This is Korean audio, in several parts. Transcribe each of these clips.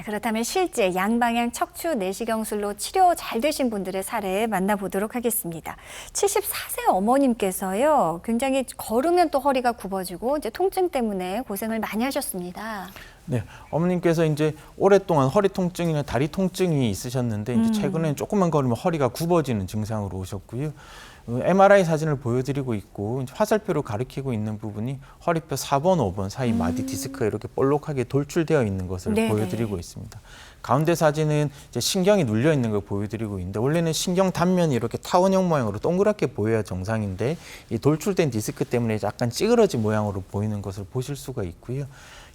자, 그렇다면 실제 양방향 척추 내시경술로 치료 잘 되신 분들의 사례 만나보도록 하겠습니다. 74세 어머님께서요, 굉장히 걸으면 또 허리가 굽어지고 이제 통증 때문에 고생을 많이 하셨습니다. 네, 어머님께서 이제 오랫동안 허리 통증이나 다리 통증이 있으셨는데 이제 최근에는 조금만 걸으면 허리가 굽어지는 증상으로 오셨고요. MRI 사진을 보여드리고 있고 화살표로 가리키고 있는 부분이 허리뼈 4번, 5번 사이 마디 디스크가 이렇게 볼록하게 돌출되어 있는 것을 네네. 보여드리고 있습니다. 가운데 사진은 이제 신경이 눌려 있는 걸 보여드리고 있는데 원래는 신경 단면이 이렇게 타원형 모양으로 동그랗게 보여야 정상인데 이 돌출된 디스크 때문에 약간 찌그러진 모양으로 보이는 것을 보실 수가 있고요.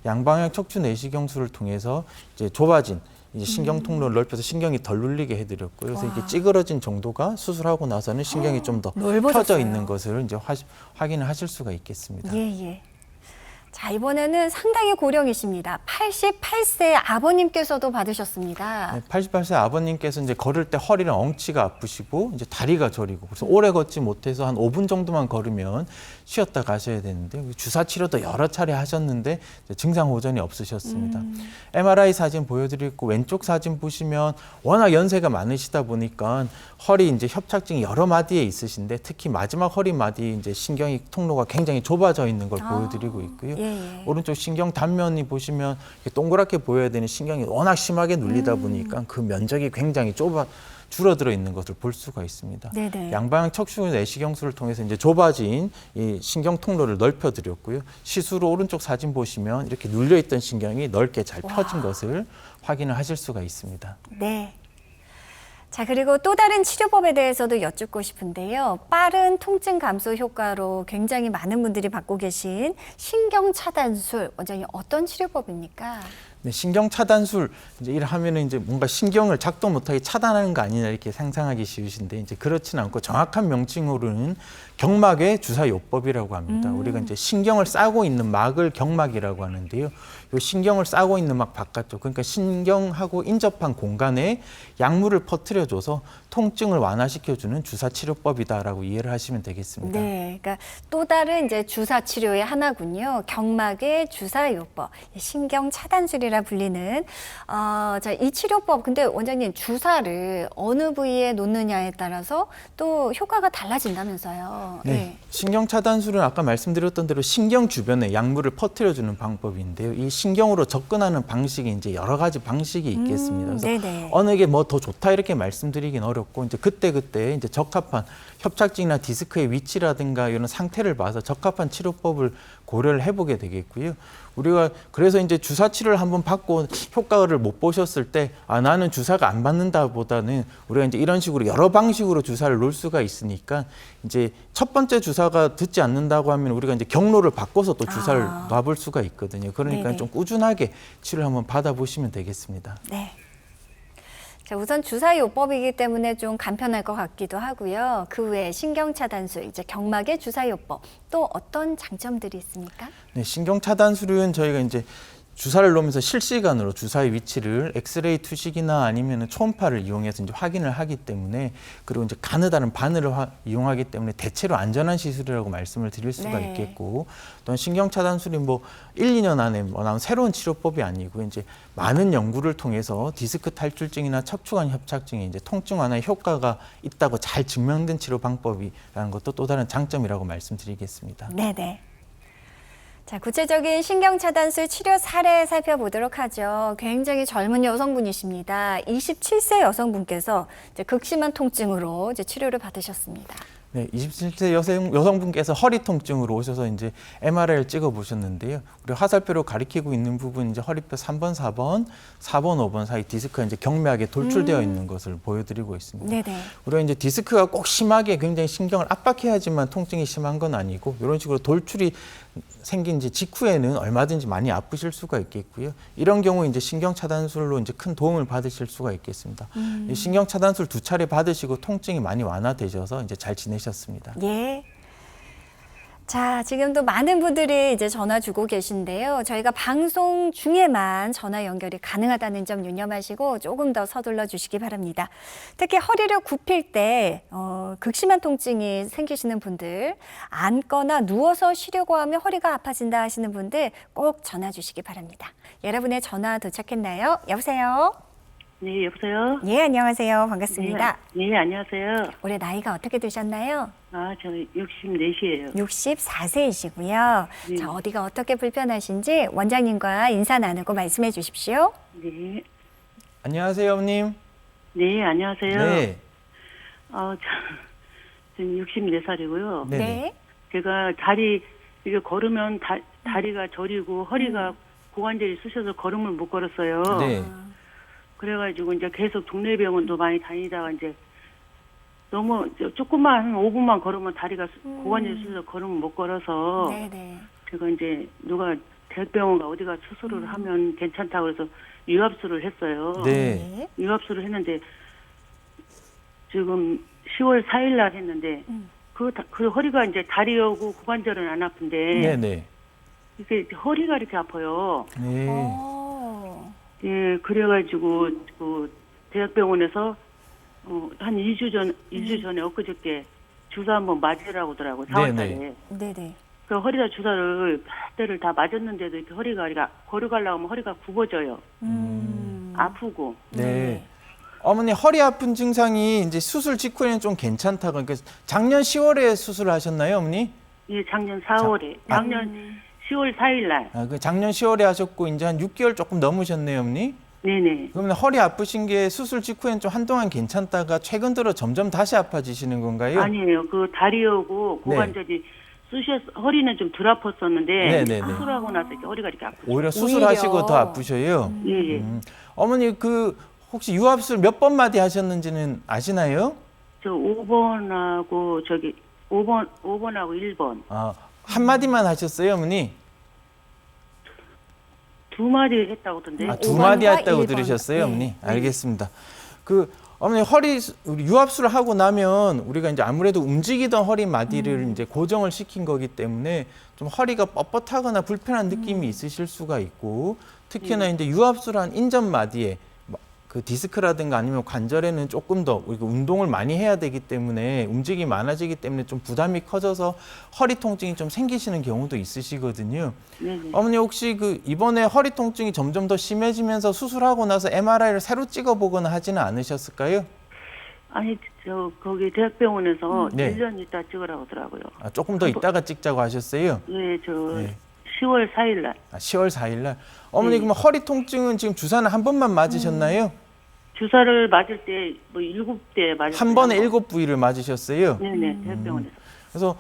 양방향 척추 내시경술을 통해서 이제 좁아진 이제 신경 통로를 넓혀서 신경이 덜 눌리게 해드렸고요. 그래서 이게 찌그러진 정도가 수술하고 나서는 신경이 좀 더 펴져 있는 것을 이제 확인을 하실 수가 있겠습니다. 예. 자, 이번에는 상당히 고령이십니다. 88세 아버님께서도 받으셨습니다. 네, 88세 아버님께서 이제 걸을 때 허리랑 엉치가 아프시고 이제 다리가 저리고 그래서 오래 걷지 못해서 한 5분 정도만 걸으면 쉬었다 가셔야 되는데 주사 치료도 여러 차례 하셨는데 증상 호전이 없으셨습니다. MRI 사진 보여드리고 왼쪽 사진 보시면 워낙 연세가 많으시다 보니까 허리 이제 협착증이 여러 마디에 있으신데 특히 마지막 허리 마디 이제 신경이 통로가 굉장히 좁아져 있는 걸 보여드리고 있고요. 예. 오른쪽 신경 단면이 보시면 동그랗게 보여야 되는 신경이 워낙 심하게 눌리다 보니까 그 면적이 굉장히 줄어들어 있는 것을 볼 수가 있습니다. 네네. 양방향 척추 내시경술을 통해서 이제 좁아진 이 신경 통로를 넓혀 드렸고요. 시술로 오른쪽 사진 보시면 이렇게 눌려 있던 신경이 넓게 잘 펴진 것을 확인을 하실 수가 있습니다. 네. 자, 그리고 또 다른 치료법에 대해서도 여쭙고 싶은데요. 빠른 통증 감소 효과로 굉장히 많은 분들이 받고 계신 신경 차단술, 원장님 어떤 치료법입니까? 네, 신경 차단술 이제 이를 하면은 이제 뭔가 신경을 작동 못하게 차단하는 거 아니냐 이렇게 상상하기 쉬우신데 이제 그렇지는 않고 정확한 명칭으로는 경막의 주사요법이라고 합니다. 우리가 이제 신경을 싸고 있는 막을 경막이라고 하는데요. 이 신경을 싸고 있는 막 바깥쪽, 그러니까 신경하고 인접한 공간에 약물을 퍼뜨려줘서 통증을 완화시켜주는 주사 치료법이다라고 이해를 하시면 되겠습니다. 네, 그러니까 또 다른 이제 주사 치료의 하나군요. 경막의 주사요법, 신경 차단술이라 불리는. 자, 이 치료법, 근데 원장님 주사를 어느 부위에 놓느냐에 따라서 또 효과가 달라진다면서요. 네, 신경 차단술은 아까 말씀드렸던 대로 신경 주변에 약물을 퍼뜨려주는 방법인데요. 이 신경으로 접근하는 방식이 이제 여러 가지 방식이 있겠습니다. 그래서 네네. 어느 게 뭐 더 좋다 이렇게 말씀드리긴 어렵고 이제 그때 이제 적합한 협착증이나 디스크의 위치라든가 이런 상태를 봐서 적합한 치료법을 고려를 해보게 되겠고요. 우리가 그래서 이제 주사 치료를 한번 받고 효과를 못 보셨을 때 나는 주사가 안 받는다보다는 우리가 이제 이런 식으로 여러 방식으로 주사를 놓을 수가 있으니까 이제 첫 번째 주사가 듣지 않는다고 하면 우리가 이제 경로를 바꿔서 또 주사를 놔볼 수가 있거든요. 그러니까 네네. 좀 꾸준하게 치료를 한번 받아보시면 되겠습니다. 네. 자, 우선 주사요법이기 때문에 좀 간편할 것 같기도 하고요. 그 외에 신경차단술, 이제 경막의 주사요법, 또 어떤 장점들이 있습니까? 네, 신경차단술은 저희가 이제 주사를 놓으면서 실시간으로 주사의 위치를 엑스레이 투식이나 아니면 초음파를 이용해서 이제 확인을 하기 때문에 그리고 이제 가느다란 바늘을 이용하기 때문에 대체로 안전한 시술이라고 말씀을 드릴 수가 네. 있겠고 또 신경 차단술이 뭐 1, 2년 안에 나온 새로운 치료법이 아니고 이제 많은 연구를 통해서 디스크 탈출증이나 척추관 협착증에 이제 통증 완화에 효과가 있다고 잘 증명된 치료 방법이라는 것도 또 다른 장점이라고 말씀드리겠습니다. 네네. 자, 구체적인 신경차단술 치료 사례 살펴보도록 하죠. 굉장히 젊은 여성분이십니다. 27세 여성분께서 이제 극심한 통증으로 이제 치료를 받으셨습니다. 네, 27세 여성분께서 허리 통증으로 오셔서 이제 MRI를 찍어 보셨는데요. 우리 화살표로 가리키고 있는 부분 이제 허리뼈 3번, 4번, 5번 사이 디스크가 이제 경미하게 돌출되어 있는 것을 보여드리고 있습니다. 네네. 우리가 이제 디스크가 꼭 심하게 굉장히 신경을 압박해야지만 통증이 심한 건 아니고 이런 식으로 돌출이 생긴 지 직후에는 얼마든지 많이 아프실 수가 있겠고요. 이런 경우 이제 신경 차단술로 이제 큰 도움을 받으실 수가 있겠습니다. 이 신경 차단술 2차례 받으시고 통증이 많이 완화되셔서 이제 잘 지내셨습니다. 예. 자, 지금도 많은 분들이 이제 전화 주고 계신데요. 저희가 방송 중에만 전화 연결이 가능하다는 점 유념하시고 조금 더 서둘러 주시기 바랍니다. 특히 허리를 굽힐 때 극심한 통증이 생기시는 분들, 앉거나 누워서 쉬려고 하면 허리가 아파진다 하시는 분들 꼭 전화 주시기 바랍니다. 여러분의 전화 도착했나요? 여보세요? 네, 여보세요? 예, 안녕하세요. 반갑습니다. 네, 안녕하세요. 올해 나이가 어떻게 되셨나요? 아, 저 64이에요. 64세이시고요. 네. 자, 어디가 어떻게 불편하신지 원장님과 인사 나누고 말씀해 주십시오. 네. 안녕하세요, 어머님. 네, 안녕하세요. 네. 지금 64살이고요. 네네. 제가 이게 걸으면 다리가 저리고 허리가 고관절이 쑤셔서 걸음을 못 걸었어요. 네. 그래가지고 이제 계속 동네 병원도 많이 다니다가 이제 너무 조금만 한 5분만 걸으면 다리가 고관절이 쑤셔서 걸음을 못 걸어서 네네. 제가 이제 누가 대학병원 어디가 수술을 하면 괜찮다고 그래서 유압수를 했어요. 네. 유압수를 했는데 지금 10월 4일 날 했는데 그 허리가 이제 다리하고 고관절은 안 아픈데 네네. 이게 허리가 이렇게 아파요. 네. 예, 그래가지고 그 대학병원에서 한 2주 전에 엊그저께 주사 한번 맞으라고 하더라고요. 4월달에. 네네. 네네. 그 허리다 주사를 때를 다 맞았는데도 이렇게 허리가 걸어가려고 하면 허리가 굽어져요. 아프고. 네. 어머니 허리 아픈 증상이 이제 수술 직후에는 좀 괜찮다고. 그러니까 작년 10월에 수술하셨나요, 어머니? 예, 작년 4월에. 작년 10월 4일 날. 그 작년 10월에 하셨고 이제 한 6개월 조금 넘으셨네요, 어머니. 네네. 그러면 허리 아프신 게 수술 직후엔 좀 한동안 괜찮다가 최근 들어 점점 다시 아파지시는 건가요? 아니에요. 그 다리하고 고관절이 허리는 좀 덜 아팠었는데 네네네. 수술하고 나서 이렇게 허리가 이렇게 아프죠. 오히려 수술하시고 오히려. 더 아프셔요. 예, 예. 어머니 그 혹시 유압술 몇 번 마디 하셨는지는 아시나요? 저 5번하고 5번하고 1번. 아, 한 마디만 하셨어요, 어머니? 2마디 했다고 하던데. 아, 두 5번과 마디 했다고 1번. 들으셨어요, 네. 어머니? 알겠습니다. 그 어머니 우리 유압술을 하고 나면 우리가 이제 아무래도 움직이던 허리 마디를 이제 고정을 시킨 거기 때문에 좀 허리가 뻣뻣하거나 불편한 느낌이 있으실 수가 있고 특히나 이제 유압술한 인전 마디에 그 디스크라든가 아니면 관절에는 조금 더 우리가 운동을 많이 해야 되기 때문에 움직임이 많아지기 때문에 좀 부담이 커져서 허리 통증이 좀 생기시는 경우도 있으시거든요. 네네. 어머니 혹시 그 이번에 허리 통증이 점점 더 심해지면서 수술하고 나서 MRI를 새로 찍어보거나 하지는 않으셨을까요? 아니, 거기 대학병원에서 네. 1년 있다 찍으라고 하더라고요. 아, 조금 더 있다가 찍자고 하셨어요? 예, 네. 10월 4일 날. 10월 4일 날. 어머니 그러면 허리 통증은 지금 주사는 한 번만 맞으셨나요? 주사를 맞을 때 뭐 7대 맞았어요. 한 번에 7부위를 맞으셨어요? 네네, 대학병원에서. 그래서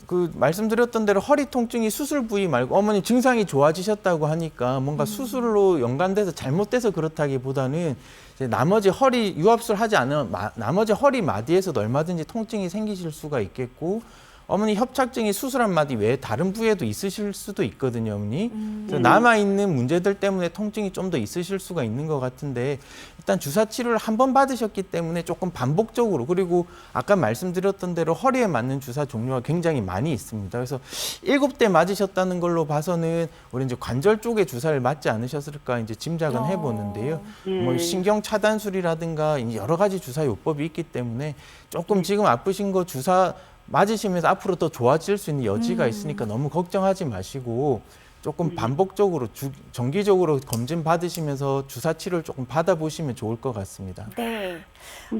그 말씀드렸던 대로 허리 통증이 수술 부위 말고 어머니 증상이 좋아지셨다고 하니까 뭔가 수술로 연관돼서 잘못돼서 그렇다기보다는 이제 나머지 허리 유압술 하지 않은 나머지 허리 마디에서도 얼마든지 통증이 생기실 수가 있겠고 어머니 협착증이 수술한 마디 외에 다른 부위에도 있으실 수도 있거든요, 어머니. 그래서 남아있는 문제들 때문에 통증이 좀 더 있으실 수가 있는 것 같은데 일단 주사 치료를 한 번 받으셨기 때문에 조금 반복적으로 그리고 아까 말씀드렸던 대로 허리에 맞는 주사 종류가 굉장히 많이 있습니다. 그래서 7대 맞으셨다는 걸로 봐서는 우리 이제 관절 쪽에 주사를 맞지 않으셨을까 이제 짐작은 해보는데요. 뭐 신경 차단술이라든가 이제 여러 가지 주사 요법이 있기 때문에 조금 지금 아프신 거 주사 맞으시면서 앞으로 더 좋아질 수 있는 여지가 있으니까 너무 걱정하지 마시고 조금 반복적으로 정기적으로 검진 받으시면서 주사 치료를 조금 받아보시면 좋을 것 같습니다. 네.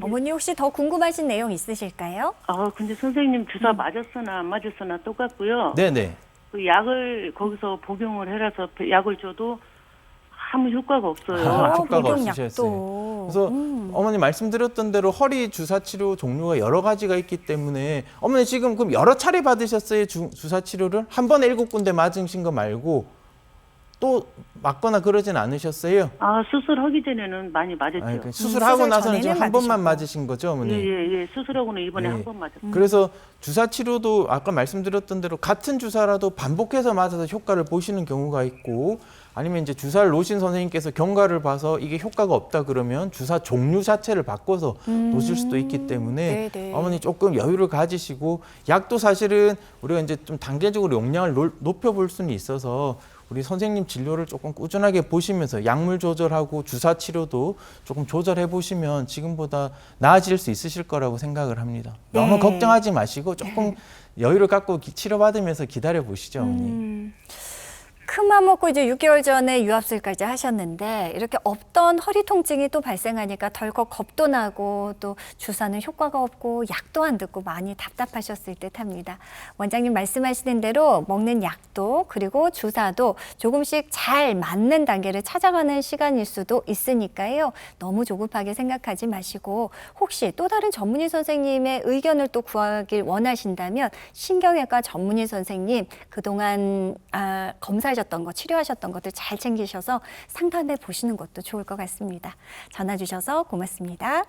어머니 혹시 더 궁금하신 내용 있으실까요? 근데 선생님 주사 맞았으나 안 맞았으나 똑같고요. 네네. 그 약을 거기서 복용을 해라서 약을 줘도 아무 효과가 없어요. 효과가 복용약도. 없으셨어요. 그래서 어머니 말씀드렸던 대로 허리 주사 치료 종류가 여러 가지가 있기 때문에 어머니 지금 그럼 여러 차례 받으셨어요? 주사 치료를? 한 번에 7군데 맞으신 거 말고 또 맞거나 그러진 않으셨어요? 수술하기 전에는 많이 맞았죠. 아니, 수술하고 수술 나서는 지금 전에는 한 번만 맞으시고. 맞으신 거죠, 어머니? 예. 수술하고는 이번에 예. 한 번 맞았어요. 그래서 주사 치료도 아까 말씀드렸던 대로 같은 주사라도 반복해서 맞아서 효과를 보시는 경우가 있고 아니면 이제 주사를 놓으신 선생님께서 경과를 봐서 이게 효과가 없다 그러면 주사 종류 자체를 바꿔서 놓으실 수도 있기 때문에 네네. 어머니 조금 여유를 가지시고 약도 사실은 우리가 이제 좀 단계적으로 용량을 높여볼 수는 있어서 우리 선생님 진료를 조금 꾸준하게 보시면서 약물 조절하고 주사 치료도 조금 조절해 보시면 지금보다 나아질 수 있으실 거라고 생각을 합니다. 너무 네. 걱정하지 마시고 조금 여유를 갖고 치료받으면서 기다려 보시죠, 어머니. 큰맘 먹고 이제 6개월 전에 유압술까지 하셨는데 이렇게 없던 허리 통증이 또 발생하니까 덜컥 겁도 나고 또 주사는 효과가 없고 약도 안 듣고 많이 답답하셨을 듯합니다. 원장님 말씀하시는 대로 먹는 약도 그리고 주사도 조금씩 잘 맞는 단계를 찾아가는 시간일 수도 있으니까요. 너무 조급하게 생각하지 마시고 혹시 또 다른 전문의 선생님의 의견을 또 구하길 원하신다면 신경외과 전문의 선생님 그동안 검사하셨던 거, 치료하셨던 것들 잘 챙기셔서 상담해 보시는 것도 좋을 것 같습니다. 전화 주셔서 고맙습니다.